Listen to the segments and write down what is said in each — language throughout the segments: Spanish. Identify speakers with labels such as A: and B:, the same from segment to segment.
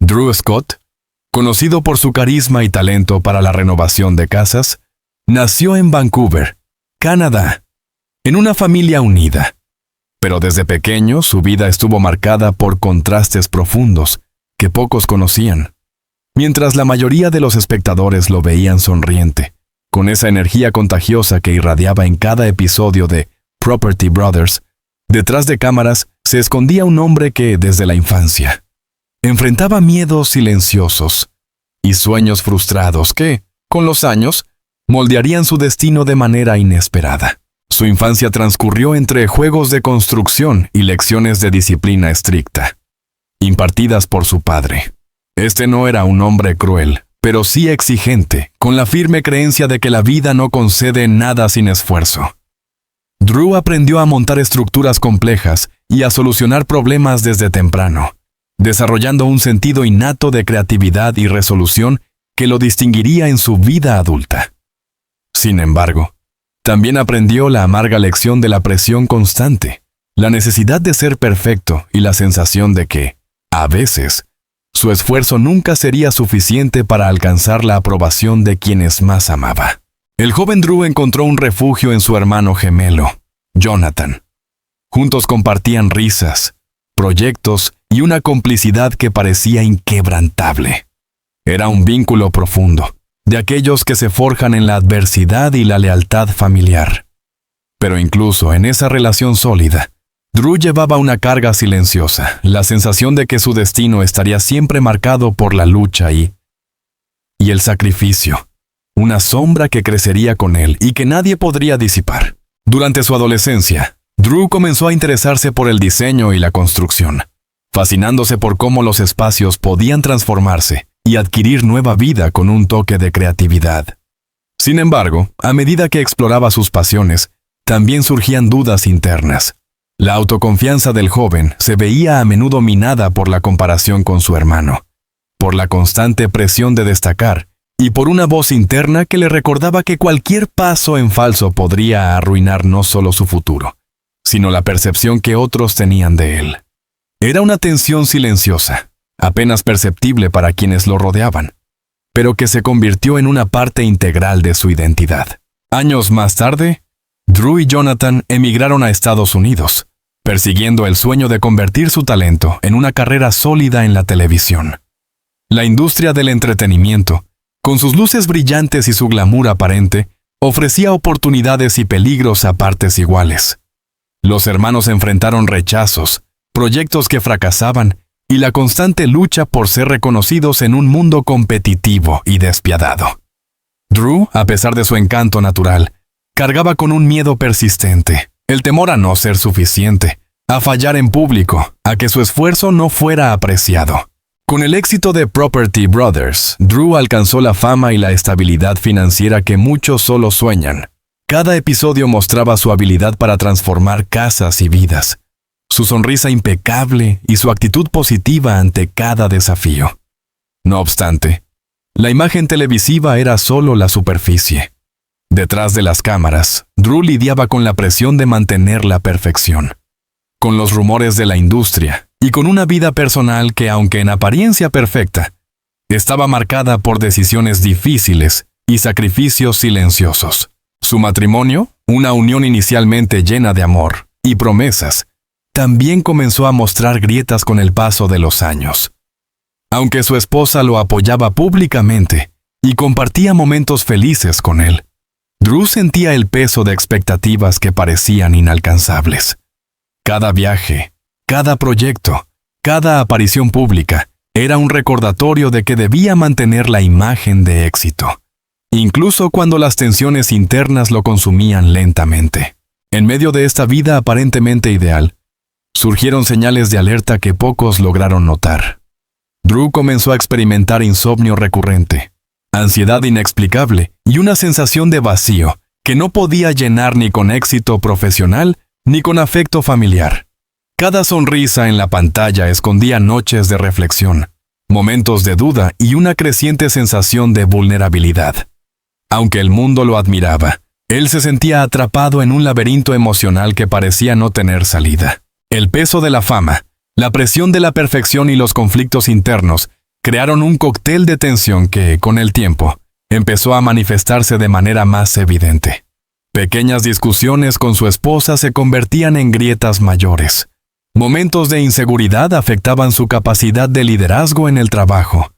A: Drew Scott, conocido por su carisma y talento para la renovación de casas, nació en Vancouver, Canadá, en una familia unida. Pero desde pequeño su vida estuvo marcada por contrastes profundos que pocos conocían. Mientras la mayoría de los espectadores lo veían sonriente, con esa energía contagiosa que irradiaba en cada episodio de Property Brothers, detrás de cámaras se escondía un hombre que, desde la infancia, enfrentaba miedos silenciosos y sueños frustrados que, con los años, moldearían su destino de manera inesperada. Su infancia transcurrió entre juegos de construcción y lecciones de disciplina estricta, impartidas por su padre. Este no era un hombre cruel, pero sí exigente, con la firme creencia de que la vida no concede nada sin esfuerzo. Drew aprendió a montar estructuras complejas y a solucionar problemas desde temprano, desarrollando un sentido innato de creatividad y resolución que lo distinguiría en su vida adulta. Sin embargo, también aprendió la amarga lección de la presión constante, la necesidad de ser perfecto y la sensación de que, a veces, su esfuerzo nunca sería suficiente para alcanzar la aprobación de quienes más amaba. El joven Drew encontró un refugio en su hermano gemelo, Jonathan. Juntos compartían risas, proyectos y una complicidad que parecía inquebrantable. Era un vínculo profundo, de aquellos que se forjan en la adversidad y la lealtad familiar. Pero incluso en esa relación sólida, Drew llevaba una carga silenciosa, la sensación de que su destino estaría siempre marcado por la lucha y el sacrificio, una sombra que crecería con él y que nadie podría disipar. Durante su adolescencia, Drew comenzó a interesarse por el diseño y la construcción, fascinándose por cómo los espacios podían transformarse y adquirir nueva vida con un toque de creatividad. Sin embargo, a medida que exploraba sus pasiones, también surgían dudas internas. La autoconfianza del joven se veía a menudo minada por la comparación con su hermano, por la constante presión de destacar y por una voz interna que le recordaba que cualquier paso en falso podría arruinar no solo su futuro, sino la percepción que otros tenían de él. Era una tensión silenciosa, apenas perceptible para quienes lo rodeaban, pero que se convirtió en una parte integral de su identidad. Años más tarde, Drew y Jonathan emigraron a Estados Unidos, persiguiendo el sueño de convertir su talento en una carrera sólida en la televisión. La industria del entretenimiento, con sus luces brillantes y su glamour aparente, ofrecía oportunidades y peligros a partes iguales. Los hermanos enfrentaron rechazos, proyectos que fracasaban y la constante lucha por ser reconocidos en un mundo competitivo y despiadado. Drew, a pesar de su encanto natural, cargaba con un miedo persistente, el temor a no ser suficiente, a fallar en público, a que su esfuerzo no fuera apreciado. Con el éxito de Property Brothers, Drew alcanzó la fama y la estabilidad financiera que muchos solo sueñan. Cada episodio mostraba su habilidad para transformar casas y vidas, su sonrisa impecable y su actitud positiva ante cada desafío. No obstante, la imagen televisiva era solo la superficie. Detrás de las cámaras, Drew lidiaba con la presión de mantener la perfección, con los rumores de la industria y con una vida personal que, aunque en apariencia perfecta, estaba marcada por decisiones difíciles y sacrificios silenciosos. Su matrimonio, una unión inicialmente llena de amor y promesas, también comenzó a mostrar grietas con el paso de los años. Aunque su esposa lo apoyaba públicamente y compartía momentos felices con él, Drew sentía el peso de expectativas que parecían inalcanzables. Cada viaje, cada proyecto, cada aparición pública era un recordatorio de que debía mantener la imagen de éxito, incluso cuando las tensiones internas lo consumían lentamente. En medio de esta vida aparentemente ideal, surgieron señales de alerta que pocos lograron notar. Drew comenzó a experimentar insomnio recurrente, ansiedad inexplicable y una sensación de vacío que no podía llenar ni con éxito profesional ni con afecto familiar. Cada sonrisa en la pantalla escondía noches de reflexión, momentos de duda y una creciente sensación de vulnerabilidad. Aunque el mundo lo admiraba, él se sentía atrapado en un laberinto emocional que parecía no tener salida. El peso de la fama, la presión de la perfección y los conflictos internos crearon un cóctel de tensión que, con el tiempo, empezó a manifestarse de manera más evidente. Pequeñas discusiones con su esposa se convertían en grietas mayores. Momentos de inseguridad afectaban su capacidad de liderazgo en el trabajo,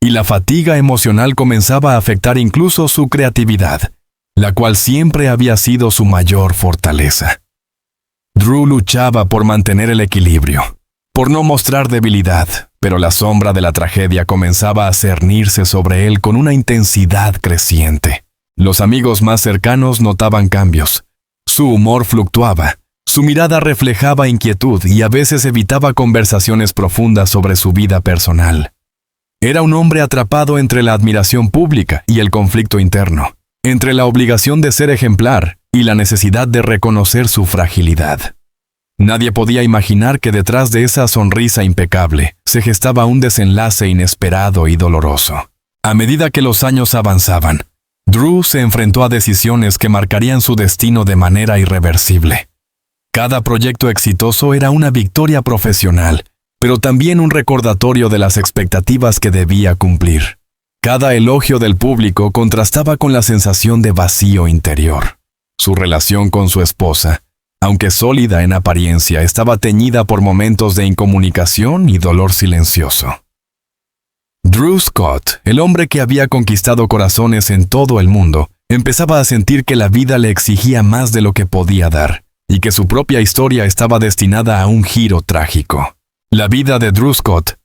A: y la fatiga emocional comenzaba a afectar incluso su creatividad, la cual siempre había sido su mayor fortaleza. Drew luchaba por mantener el equilibrio, por no mostrar debilidad, pero la sombra de la tragedia comenzaba a cernirse sobre él con una intensidad creciente. Los amigos más cercanos notaban cambios. Su humor fluctuaba, su mirada reflejaba inquietud y a veces evitaba conversaciones profundas sobre su vida personal. Era un hombre atrapado entre la admiración pública y el conflicto interno, entre la obligación de ser ejemplar y la necesidad de reconocer su fragilidad. Nadie podía imaginar que detrás de esa sonrisa impecable se gestaba un desenlace inesperado y doloroso. A medida que los años avanzaban, Drew se enfrentó a decisiones que marcarían su destino de manera irreversible. Cada proyecto exitoso era una victoria profesional, pero también un recordatorio de las expectativas que debía cumplir. Cada elogio del público contrastaba con la sensación de vacío interior. Su relación con su esposa, aunque sólida en apariencia, estaba teñida por momentos de incomunicación y dolor silencioso. Drew Scott, el hombre que había conquistado corazones en todo el mundo, empezaba a sentir que la vida le exigía más de lo que podía dar, y que su propia historia estaba destinada a un giro trágico. La vida de Drew Scott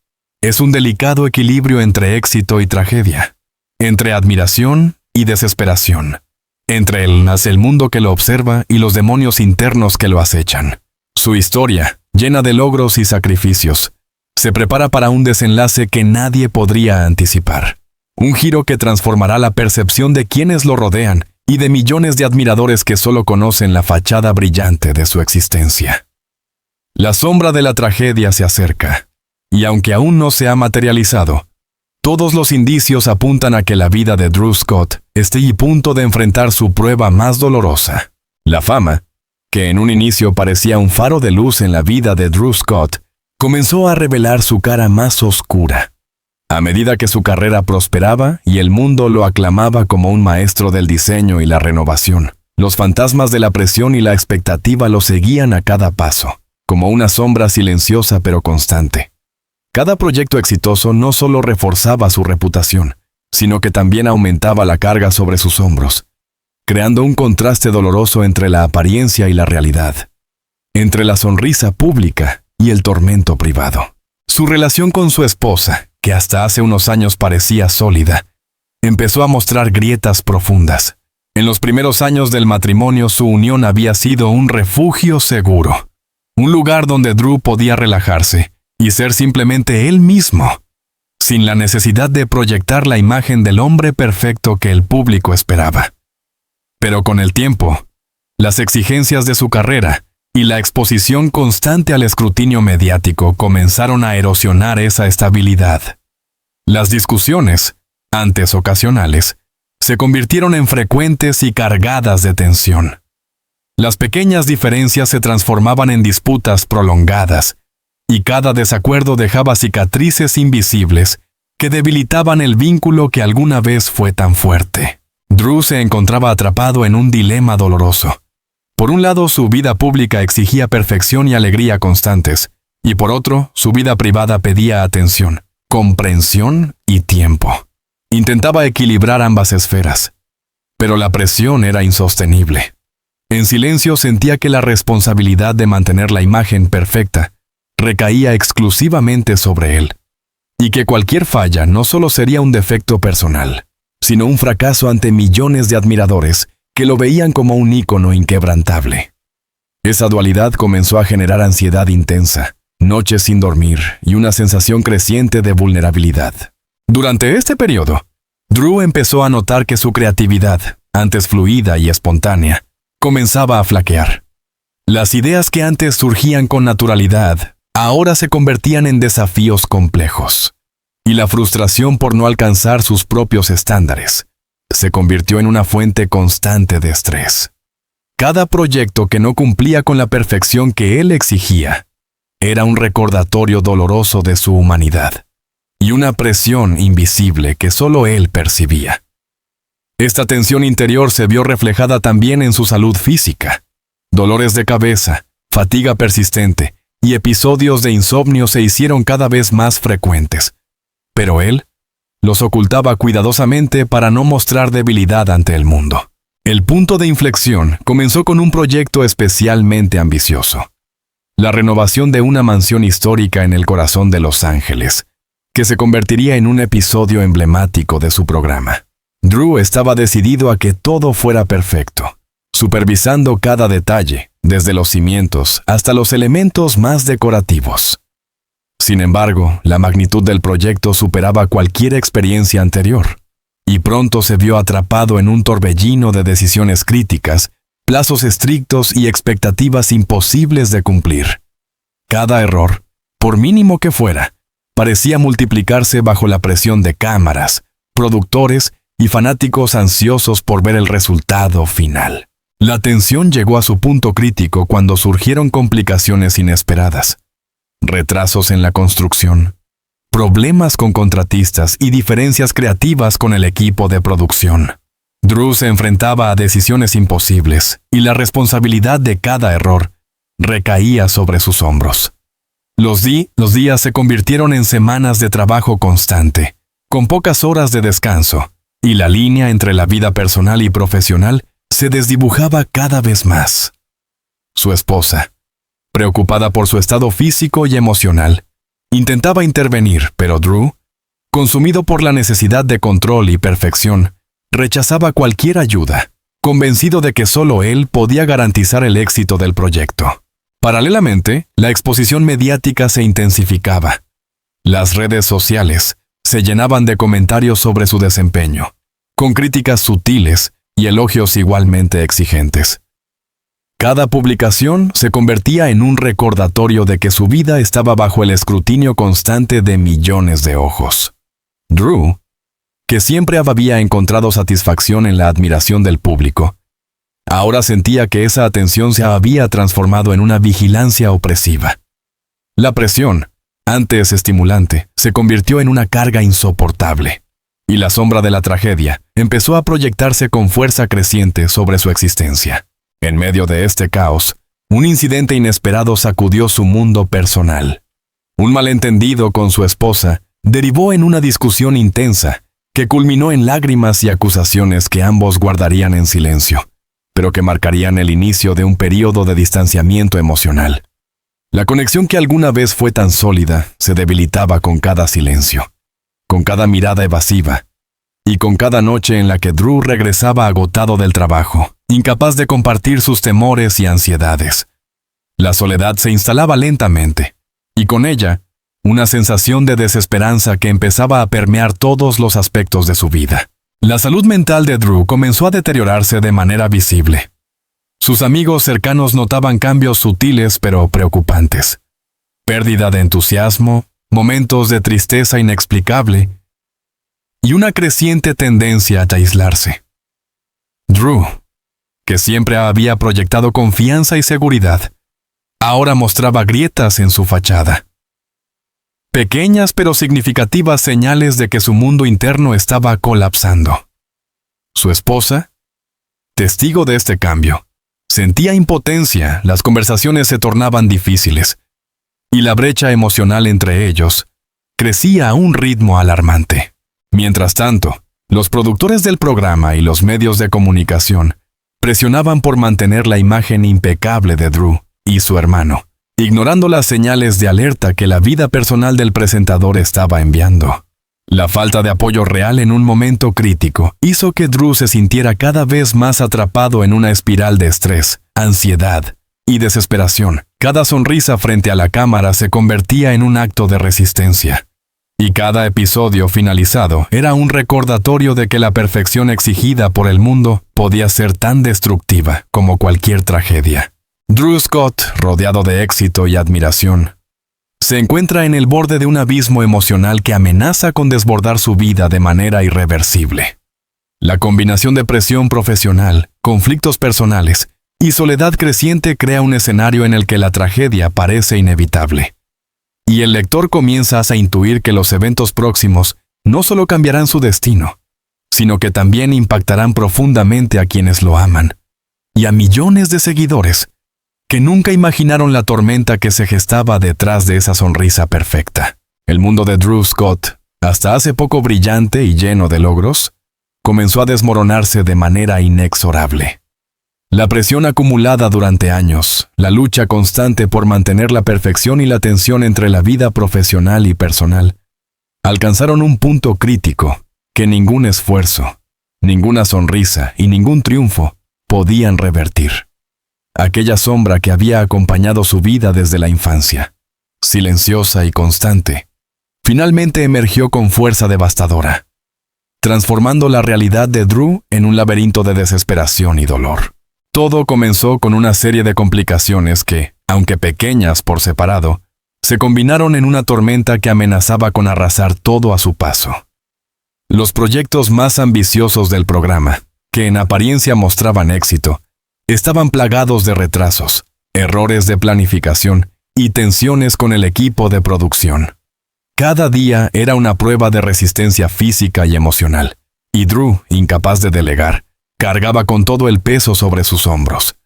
A: es un delicado equilibrio entre éxito y tragedia, entre admiración y desesperación, entre el mundo que lo observa y los demonios internos que lo acechan. Su historia, llena de logros y sacrificios, se prepara para un desenlace que nadie podría anticipar. Un giro que transformará la percepción de quienes lo rodean y de millones de admiradores que solo conocen la fachada brillante de su existencia. La sombra de la tragedia se acerca, y aunque aún no se ha materializado, todos los indicios apuntan a que la vida de Drew Scott esté a punto de enfrentar su prueba más dolorosa. La fama, que en un inicio parecía un faro de luz en la vida de Drew Scott, comenzó a revelar su cara más oscura. A medida que su carrera prosperaba y el mundo lo aclamaba como un maestro del diseño y la renovación, los fantasmas de la presión y la expectativa lo seguían a cada paso, como una sombra silenciosa pero constante. Cada proyecto exitoso no solo reforzaba su reputación, sino que también aumentaba la carga sobre sus hombros, creando un contraste doloroso entre la apariencia y la realidad, entre la sonrisa pública y el tormento privado. Su relación con su esposa, que hasta hace unos años parecía sólida, empezó a mostrar grietas profundas. En los primeros años del matrimonio su unión había sido un refugio seguro, un lugar donde Drew podía relajarse y ser simplemente él mismo, sin la necesidad de proyectar la imagen del hombre perfecto que el público esperaba. Pero con el tiempo, las exigencias de su carrera y la exposición constante al escrutinio mediático comenzaron a erosionar esa estabilidad. Las discusiones, antes ocasionales, se convirtieron en frecuentes y cargadas de tensión. Las pequeñas diferencias se transformaban en disputas prolongadas, y cada desacuerdo dejaba cicatrices invisibles que debilitaban el vínculo que alguna vez fue tan fuerte. Drew se encontraba atrapado en un dilema doloroso. Por un lado, su vida pública exigía perfección y alegría constantes, y por otro, su vida privada pedía atención, comprensión y tiempo. Intentaba equilibrar ambas esferas, pero la presión era insostenible. En silencio sentía que la responsabilidad de mantener la imagen perfecta recaía exclusivamente sobre él, y que cualquier falla no solo sería un defecto personal, sino un fracaso ante millones de admiradores que lo veían como un ícono inquebrantable. Esa dualidad comenzó a generar ansiedad intensa, noches sin dormir y una sensación creciente de vulnerabilidad. Durante este periodo, Drew empezó a notar que su creatividad, antes fluida y espontánea, comenzaba a flaquear. Las ideas que antes surgían con naturalidad, ahora se convertían en desafíos complejos, y la frustración por no alcanzar sus propios estándares se convirtió en una fuente constante de estrés. Cada proyecto que no cumplía con la perfección que él exigía era un recordatorio doloroso de su humanidad, y una presión invisible que solo él percibía. Esta tensión interior se vio reflejada también en su salud física. Dolores de cabeza, fatiga persistente y episodios de insomnio se hicieron cada vez más frecuentes. Pero él los ocultaba cuidadosamente para no mostrar debilidad ante el mundo. El punto de inflexión comenzó con un proyecto especialmente ambicioso: la renovación de una mansión histórica en el corazón de Los Ángeles, que se convertiría en un episodio emblemático de su programa. Drew estaba decidido a que todo fuera perfecto, supervisando cada detalle, desde los cimientos hasta los elementos más decorativos. Sin embargo, la magnitud del proyecto superaba cualquier experiencia anterior, y pronto se vio atrapado en un torbellino de decisiones críticas, plazos estrictos y expectativas imposibles de cumplir. Cada error, por mínimo que fuera, parecía multiplicarse bajo la presión de cámaras, productores y fanáticos ansiosos por ver el resultado final. La tensión llegó a su punto crítico cuando surgieron complicaciones inesperadas: retrasos en la construcción, problemas con contratistas y diferencias creativas con el equipo de producción. Drew se enfrentaba a decisiones imposibles y la responsabilidad de cada error recaía sobre sus hombros. Los días se convirtieron en semanas de trabajo constante, con pocas horas de descanso, y la línea entre la vida personal y profesional se desdibujaba cada vez más. Su esposa, preocupada por su estado físico y emocional, intentaba intervenir, pero Drew, consumido por la necesidad de control y perfección, rechazaba cualquier ayuda, convencido de que solo él podía garantizar el éxito del proyecto. Paralelamente, la exposición mediática se intensificaba. Las redes sociales se llenaban de comentarios sobre su desempeño, con críticas sutiles y elogios igualmente exigentes. Cada publicación se convertía en un recordatorio de que su vida estaba bajo el escrutinio constante de millones de ojos. Drew, que siempre había encontrado satisfacción en la admiración del público, ahora sentía que esa atención se había transformado en una vigilancia opresiva. La presión, antes estimulante, se convirtió en una carga insoportable, y la sombra de la tragedia empezó a proyectarse con fuerza creciente sobre su existencia. En medio de este caos, un incidente inesperado sacudió su mundo personal. Un malentendido con su esposa derivó en una discusión intensa que culminó en lágrimas y acusaciones que ambos guardarían en silencio, pero que marcarían el inicio de un período de distanciamiento emocional. La conexión que alguna vez fue tan sólida se debilitaba con cada silencio, con cada mirada evasiva, y con cada noche en la que Drew regresaba agotado del trabajo, incapaz de compartir sus temores y ansiedades. La soledad se instalaba lentamente, y con ella, una sensación de desesperanza que empezaba a permear todos los aspectos de su vida. La salud mental de Drew comenzó a deteriorarse de manera visible. Sus amigos cercanos notaban cambios sutiles pero preocupantes: pérdida de entusiasmo, momentos de tristeza inexplicable y una creciente tendencia a aislarse. Drew, que siempre había proyectado confianza y seguridad, ahora mostraba grietas en su fachada. Pequeñas pero significativas señales de que su mundo interno estaba colapsando. Su esposa, testigo de este cambio, sentía impotencia, las conversaciones se tornaban difíciles, y la brecha emocional entre ellos crecía a un ritmo alarmante. Mientras tanto, los productores del programa y los medios de comunicación presionaban por mantener la imagen impecable de Drew y su hermano, ignorando las señales de alerta que la vida personal del presentador estaba enviando. La falta de apoyo real en un momento crítico hizo que Drew se sintiera cada vez más atrapado en una espiral de estrés, ansiedad y desesperación. Cada sonrisa frente a la cámara se convertía en un acto de resistencia. Y cada episodio finalizado era un recordatorio de que la perfección exigida por el mundo podía ser tan destructiva como cualquier tragedia. Drew Scott, rodeado de éxito y admiración, se encuentra en el borde de un abismo emocional que amenaza con desbordar su vida de manera irreversible. La combinación de presión profesional, conflictos personales y soledad creciente crea un escenario en el que la tragedia parece inevitable. y el lector comienza a intuir que los eventos próximos no solo cambiarán su destino, sino que también impactarán profundamente a quienes lo aman, y a millones de seguidores que nunca imaginaron la tormenta que se gestaba detrás de esa sonrisa perfecta. El mundo de Drew Scott, hasta hace poco brillante y lleno de logros, comenzó a desmoronarse de manera inexorable. La presión acumulada durante años, la lucha constante por mantener la perfección y la tensión entre la vida profesional y personal, alcanzaron un punto crítico que ningún esfuerzo, ninguna sonrisa y ningún triunfo podían revertir. Aquella sombra que había acompañado su vida desde la infancia, silenciosa y constante, finalmente emergió con fuerza devastadora, transformando la realidad de Drew en un laberinto de desesperación y dolor. Todo comenzó con una serie de complicaciones que, aunque pequeñas por separado, se combinaron en una tormenta que amenazaba con arrasar todo a su paso. Los proyectos más ambiciosos del programa, que en apariencia mostraban éxito, estaban plagados de retrasos, errores de planificación y tensiones con el equipo de producción. Cada día era una prueba de resistencia física y emocional, y Drew, incapaz de delegar, cargaba con todo el peso sobre sus hombros.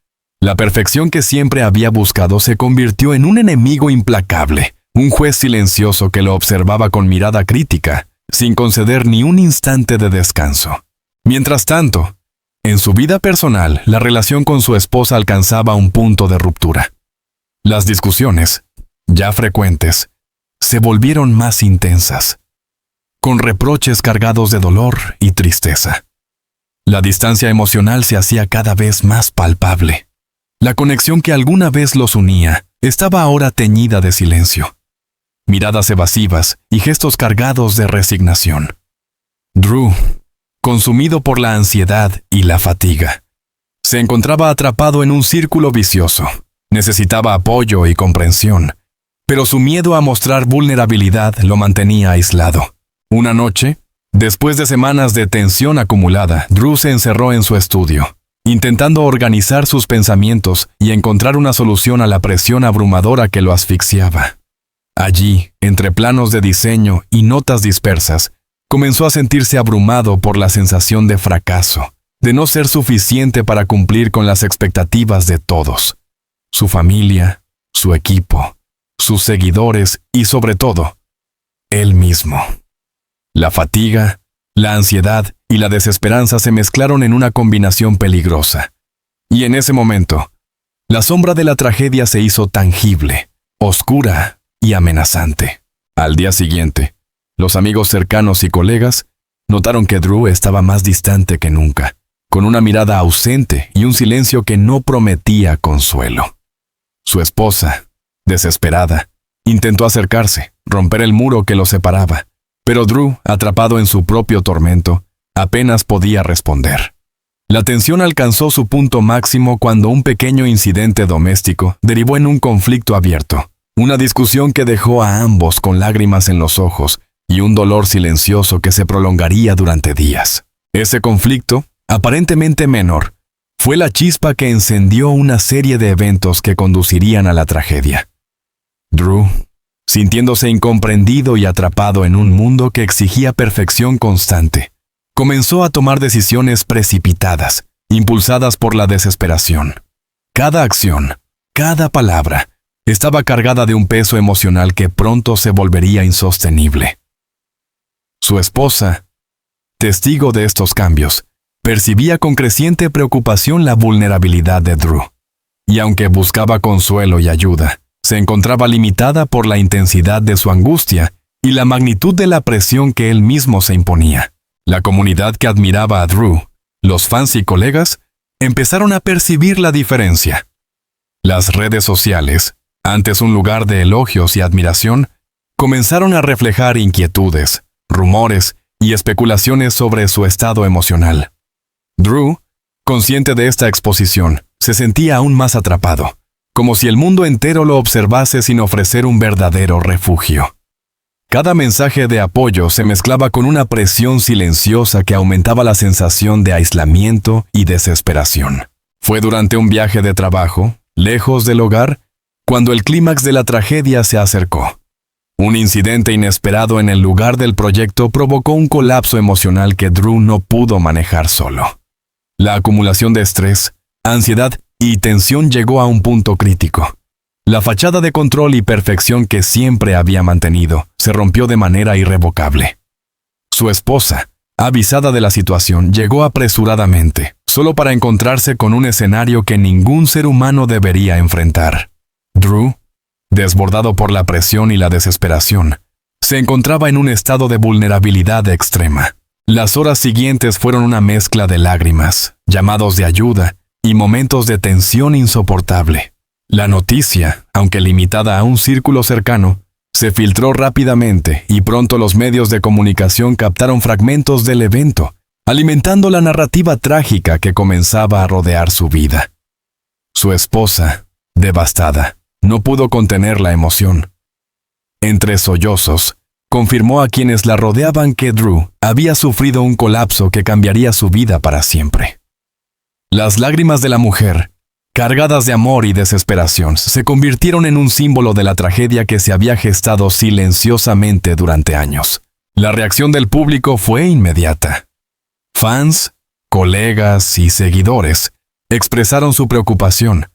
A: La perfección que siempre había buscado se convirtió en un enemigo implacable, un juez silencioso que lo observaba con mirada crítica, sin conceder ni un instante de descanso. Mientras tanto, en su vida personal, la relación con su esposa alcanzaba un punto de ruptura. Las discusiones, ya frecuentes, se volvieron más intensas, con reproches cargados de dolor y tristeza. La distancia emocional se hacía cada vez más palpable. La conexión que alguna vez los unía estaba ahora teñida de silencio, miradas evasivas y gestos cargados de resignación. Drew, consumido por la ansiedad y la fatiga, se encontraba atrapado en un círculo vicioso. Necesitaba apoyo y comprensión, pero su miedo a mostrar vulnerabilidad lo mantenía aislado. Una noche, después de semanas de tensión acumulada, Drew se encerró en su estudio, intentando organizar sus pensamientos y encontrar una solución a la presión abrumadora que lo asfixiaba. Allí, entre planos de diseño y notas dispersas, comenzó a sentirse abrumado por la sensación de fracaso, de no ser suficiente para cumplir con las expectativas de todos: su familia, su equipo, sus seguidores y, sobre todo, él mismo. La fatiga, la ansiedad y la desesperanza se mezclaron en una combinación peligrosa. Y en ese momento, la sombra de la tragedia se hizo tangible, oscura y amenazante. Al día siguiente, los amigos cercanos y colegas notaron que Drew estaba más distante que nunca, con una mirada ausente y un silencio que no prometía consuelo. Su esposa, desesperada, intentó acercarse, romper el muro que los separaba, pero Drew, atrapado en su propio tormento, apenas podía responder. La tensión alcanzó su punto máximo cuando un pequeño incidente doméstico derivó en un conflicto abierto, una discusión que dejó a ambos con lágrimas en los ojos y un dolor silencioso que se prolongaría durante días. Ese conflicto, aparentemente menor, fue la chispa que encendió una serie de eventos que conducirían a la tragedia. Drew, sintiéndose incomprendido y atrapado en un mundo que exigía perfección constante, comenzó a tomar decisiones precipitadas, impulsadas por la desesperación. Cada acción, cada palabra, estaba cargada de un peso emocional que pronto se volvería insostenible. Su esposa, testigo de estos cambios, percibía con creciente preocupación la vulnerabilidad de Drew, y aunque buscaba consuelo y ayuda, se encontraba limitada por la intensidad de su angustia y la magnitud de la presión que él mismo se imponía. La comunidad que admiraba a Drew, los fans y colegas, empezaron a percibir la diferencia. Las redes sociales, antes un lugar de elogios y admiración, comenzaron a reflejar inquietudes, rumores y especulaciones sobre su estado emocional. Drew, consciente de esta exposición, se sentía aún más atrapado, como si el mundo entero lo observase sin ofrecer un verdadero refugio. Cada mensaje de apoyo se mezclaba con una presión silenciosa que aumentaba la sensación de aislamiento y desesperación. Fue durante un viaje de trabajo, lejos del hogar, cuando el clímax de la tragedia se acercó. Un incidente inesperado en el lugar del proyecto provocó un colapso emocional que Drew no pudo manejar solo. La acumulación de estrés, ansiedad y tensión llegó a un punto crítico. La fachada de control y perfección que siempre había mantenido se rompió de manera irrevocable. Su esposa, avisada de la situación, llegó apresuradamente, solo para encontrarse con un escenario que ningún ser humano debería enfrentar. Drew, desbordado por la presión y la desesperación, se encontraba en un estado de vulnerabilidad extrema. Las horas siguientes fueron una mezcla de lágrimas, llamados de ayuda y momentos de tensión insoportable. La noticia, aunque limitada a un círculo cercano, se filtró rápidamente y pronto los medios de comunicación captaron fragmentos del evento, alimentando la narrativa trágica que comenzaba a rodear su vida. Su esposa, devastada, no pudo contener la emoción. Entre sollozos, confirmó a quienes la rodeaban que Drew había sufrido un colapso que cambiaría su vida para siempre. Las lágrimas de la mujer, cargadas de amor y desesperación, se convirtieron en un símbolo de la tragedia que se había gestado silenciosamente durante años. La reacción del público fue inmediata. Fans, colegas y seguidores expresaron su preocupación,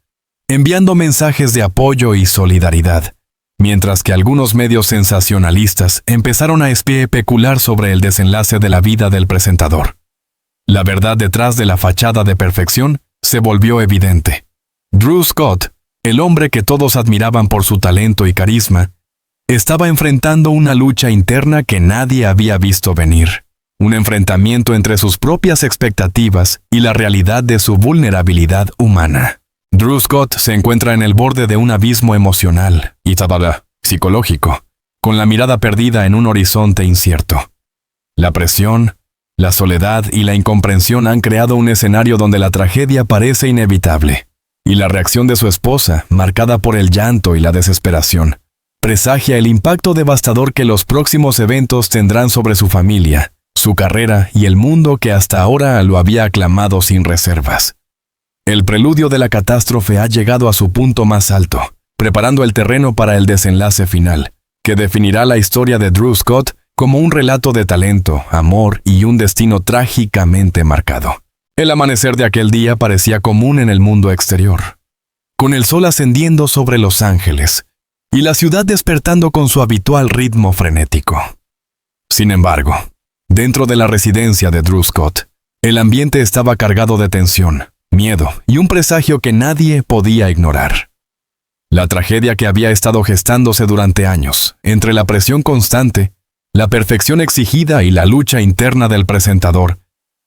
A: enviando mensajes de apoyo y solidaridad, mientras que algunos medios sensacionalistas empezaron a especular sobre el desenlace de la vida del presentador. La verdad detrás de la fachada de perfección se volvió evidente. Drew Scott, el hombre que todos admiraban por su talento y carisma, estaba enfrentando una lucha interna que nadie había visto venir. Un enfrentamiento entre sus propias expectativas y la realidad de su vulnerabilidad humana. Drew Scott se encuentra en el borde de un abismo emocional y psicológico, con la mirada perdida en un horizonte incierto. La presión, la soledad y la incomprensión han creado un escenario donde la tragedia parece inevitable, y la reacción de su esposa, marcada por el llanto y la desesperación, presagia el impacto devastador que los próximos eventos tendrán sobre su familia, su carrera y el mundo que hasta ahora lo había aclamado sin reservas. El preludio de la catástrofe ha llegado a su punto más alto, preparando el terreno para el desenlace final, que definirá la historia de Drew Scott como un relato de talento, amor y un destino trágicamente marcado. El amanecer de aquel día parecía común en el mundo exterior, con el sol ascendiendo sobre Los Ángeles y la ciudad despertando con su habitual ritmo frenético. Sin embargo, dentro de la residencia de Drew Scott, el ambiente estaba cargado de tensión, miedo y un presagio que nadie podía ignorar. La tragedia que había estado gestándose durante años, entre la presión constante, la perfección exigida y la lucha interna del presentador,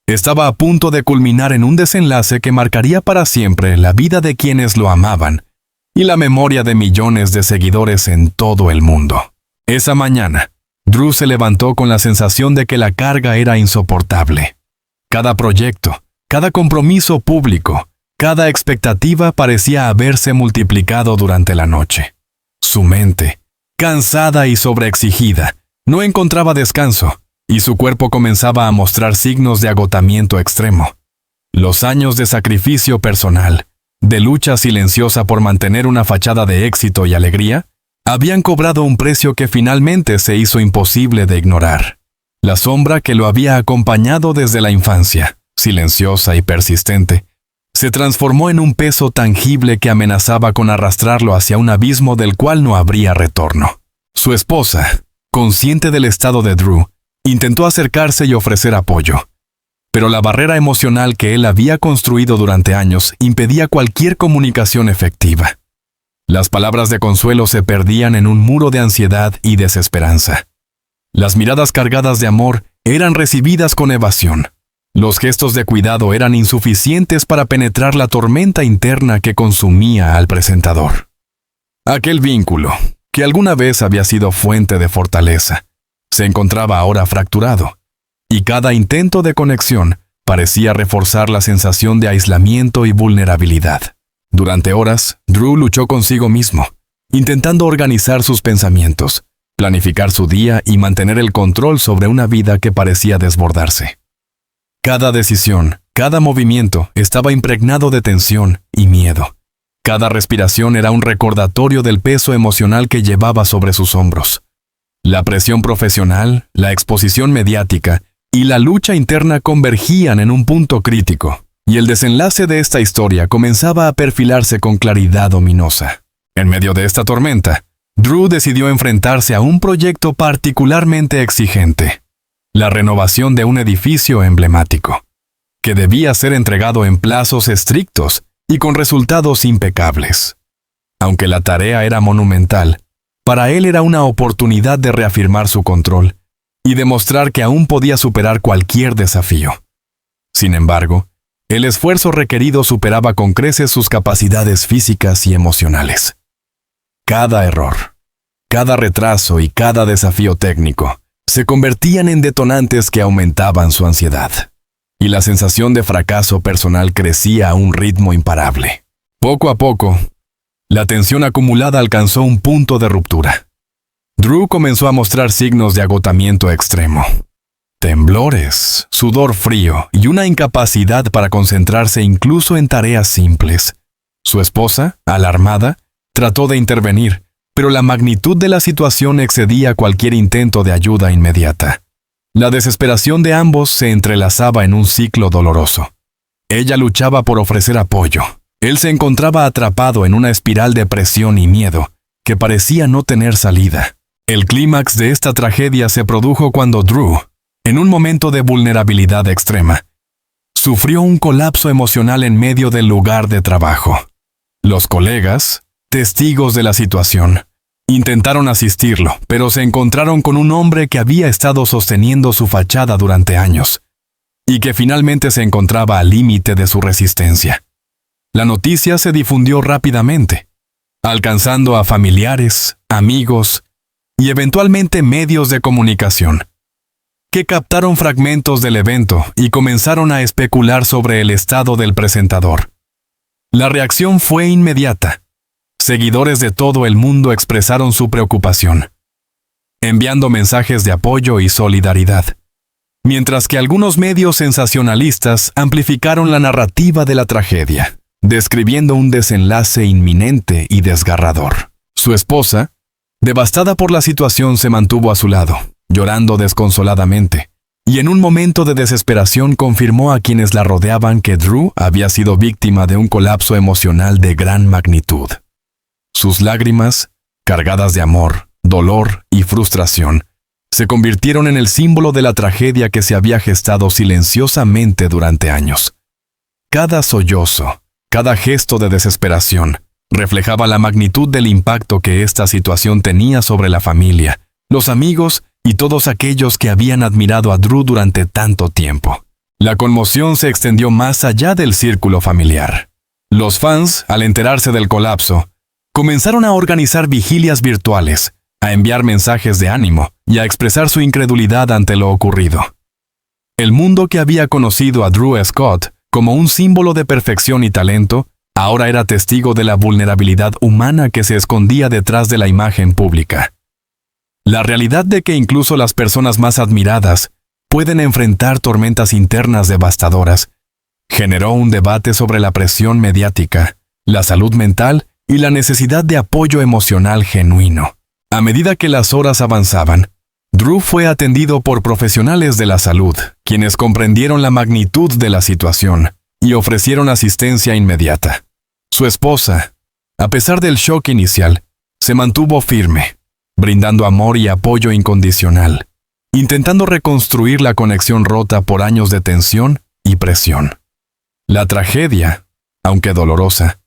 A: estaba a punto de culminar en un desenlace que marcaría para siempre la vida de quienes lo amaban y la memoria de millones de seguidores en todo el mundo. Esa mañana, Drew se levantó con la sensación de que la carga era insoportable. Cada proyecto, cada compromiso público, cada expectativa parecía haberse multiplicado durante la noche. Su mente, cansada y sobreexigida, no encontraba descanso, y su cuerpo comenzaba a mostrar signos de agotamiento extremo. Los años de sacrificio personal, de lucha silenciosa por mantener una fachada de éxito y alegría, habían cobrado un precio que finalmente se hizo imposible de ignorar. La sombra que lo había acompañado desde la infancia, silenciosa y persistente, se transformó en un peso tangible que amenazaba con arrastrarlo hacia un abismo del cual no habría retorno. Su esposa, consciente del estado de Drew, intentó acercarse y ofrecer apoyo, pero la barrera emocional que él había construido durante años impedía cualquier comunicación efectiva. Las palabras de consuelo se perdían en un muro de ansiedad y desesperanza. Las miradas cargadas de amor eran recibidas con evasión. Los gestos de cuidado eran insuficientes para penetrar la tormenta interna que consumía al presentador. Aquel vínculo, que alguna vez había sido fuente de fortaleza, se encontraba ahora fracturado, y cada intento de conexión parecía reforzar la sensación de aislamiento y vulnerabilidad. Durante horas, Drew luchó consigo mismo, intentando organizar sus pensamientos, planificar su día y mantener el control sobre una vida que parecía desbordarse. Cada decisión, cada movimiento estaba impregnado de tensión y miedo. Cada respiración era un recordatorio del peso emocional que llevaba sobre sus hombros. La presión profesional, la exposición mediática y la lucha interna convergían en un punto crítico, y el desenlace de esta historia comenzaba a perfilarse con claridad ominosa. En medio de esta tormenta, Drew decidió enfrentarse a un proyecto particularmente exigente: la renovación de un edificio emblemático, que debía ser entregado en plazos estrictos y con resultados impecables. Aunque la tarea era monumental, para él era una oportunidad de reafirmar su control y demostrar que aún podía superar cualquier desafío. Sin embargo, el esfuerzo requerido superaba con creces sus capacidades físicas y emocionales. Cada error, cada retraso y cada desafío técnico se convertían en detonantes que aumentaban su ansiedad, y la sensación de fracaso personal crecía a un ritmo imparable. Poco a poco, la tensión acumulada alcanzó un punto de ruptura. Drew comenzó a mostrar signos de agotamiento extremo. Temblores, sudor frío y una incapacidad para concentrarse incluso en tareas simples. Su esposa, alarmada, trató de intervenir, pero la magnitud de la situación excedía cualquier intento de ayuda inmediata. La desesperación de ambos se entrelazaba en un ciclo doloroso. Ella luchaba por ofrecer apoyo. Él se encontraba atrapado en una espiral de presión y miedo que parecía no tener salida. El clímax de esta tragedia se produjo cuando Drew, en un momento de vulnerabilidad extrema, sufrió un colapso emocional en medio del lugar de trabajo. Los colegas, testigos de la situación, intentaron asistirlo, pero se encontraron con un hombre que había estado sosteniendo su fachada durante años y que finalmente se encontraba al límite de su resistencia. La noticia se difundió rápidamente, alcanzando a familiares, amigos y eventualmente medios de comunicación, que captaron fragmentos del evento y comenzaron a especular sobre el estado del presentador. La reacción fue inmediata. Seguidores de todo el mundo expresaron su preocupación, enviando mensajes de apoyo y solidaridad, mientras que algunos medios sensacionalistas amplificaron la narrativa de la tragedia, describiendo un desenlace inminente y desgarrador. Su esposa, devastada por la situación, se mantuvo a su lado, llorando desconsoladamente, y en un momento de desesperación confirmó a quienes la rodeaban que Drew había sido víctima de un colapso emocional de gran magnitud. Sus lágrimas, cargadas de amor, dolor y frustración, se convirtieron en el símbolo de la tragedia que se había gestado silenciosamente durante años. Cada sollozo, cada gesto de desesperación, reflejaba la magnitud del impacto que esta situación tenía sobre la familia, los amigos y todos aquellos que habían admirado a Drew durante tanto tiempo. La conmoción se extendió más allá del círculo familiar. Los fans, al enterarse del colapso, comenzaron a organizar vigilias virtuales, a enviar mensajes de ánimo y a expresar su incredulidad ante lo ocurrido. El mundo que había conocido a Drew Scott como un símbolo de perfección y talento, ahora era testigo de la vulnerabilidad humana que se escondía detrás de la imagen pública. La realidad de que incluso las personas más admiradas pueden enfrentar tormentas internas devastadoras generó un debate sobre la presión mediática, la salud mental y la necesidad de apoyo emocional genuino. A medida que las horas avanzaban, Drew fue atendido por profesionales de la salud, quienes comprendieron la magnitud de la situación y ofrecieron asistencia inmediata. Su esposa, a pesar del shock inicial, se mantuvo firme, brindando amor y apoyo incondicional, intentando reconstruir la conexión rota por años de tensión y presión. La tragedia, aunque dolorosa,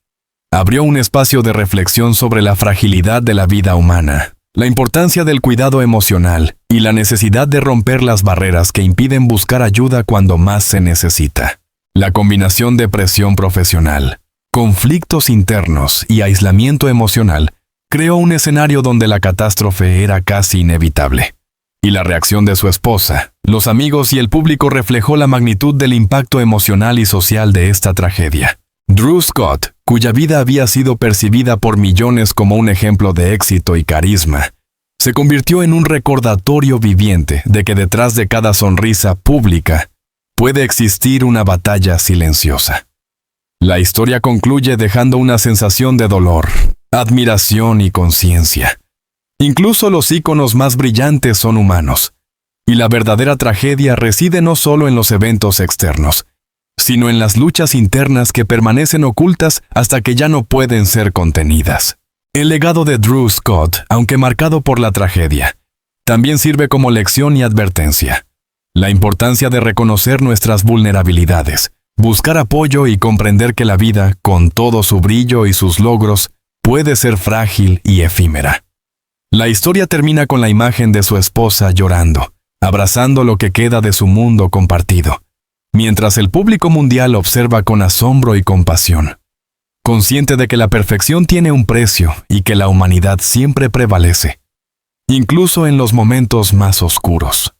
A: abrió un espacio de reflexión sobre la fragilidad de la vida humana, la importancia del cuidado emocional y la necesidad de romper las barreras que impiden buscar ayuda cuando más se necesita. La combinación de presión profesional, conflictos internos y aislamiento emocional creó un escenario donde la catástrofe era casi inevitable. Y la reacción de su esposa, los amigos y el público reflejó la magnitud del impacto emocional y social de esta tragedia. Drew Scott, cuya vida había sido percibida por millones como un ejemplo de éxito y carisma, se convirtió en un recordatorio viviente de que detrás de cada sonrisa pública puede existir una batalla silenciosa. La historia concluye dejando una sensación de dolor, admiración y conciencia. Incluso los íconos más brillantes son humanos, y la verdadera tragedia reside no solo en los eventos externos, sino en las luchas internas que permanecen ocultas hasta que ya no pueden ser contenidas. El legado de Drew Scott, aunque marcado por la tragedia, también sirve como lección y advertencia. La importancia de reconocer nuestras vulnerabilidades, buscar apoyo y comprender que la vida, con todo su brillo y sus logros, puede ser frágil y efímera. La historia termina con la imagen de su esposa llorando, abrazando lo que queda de su mundo compartido, mientras el público mundial observa con asombro y compasión, consciente de que la perfección tiene un precio y que la humanidad siempre prevalece, incluso en los momentos más oscuros.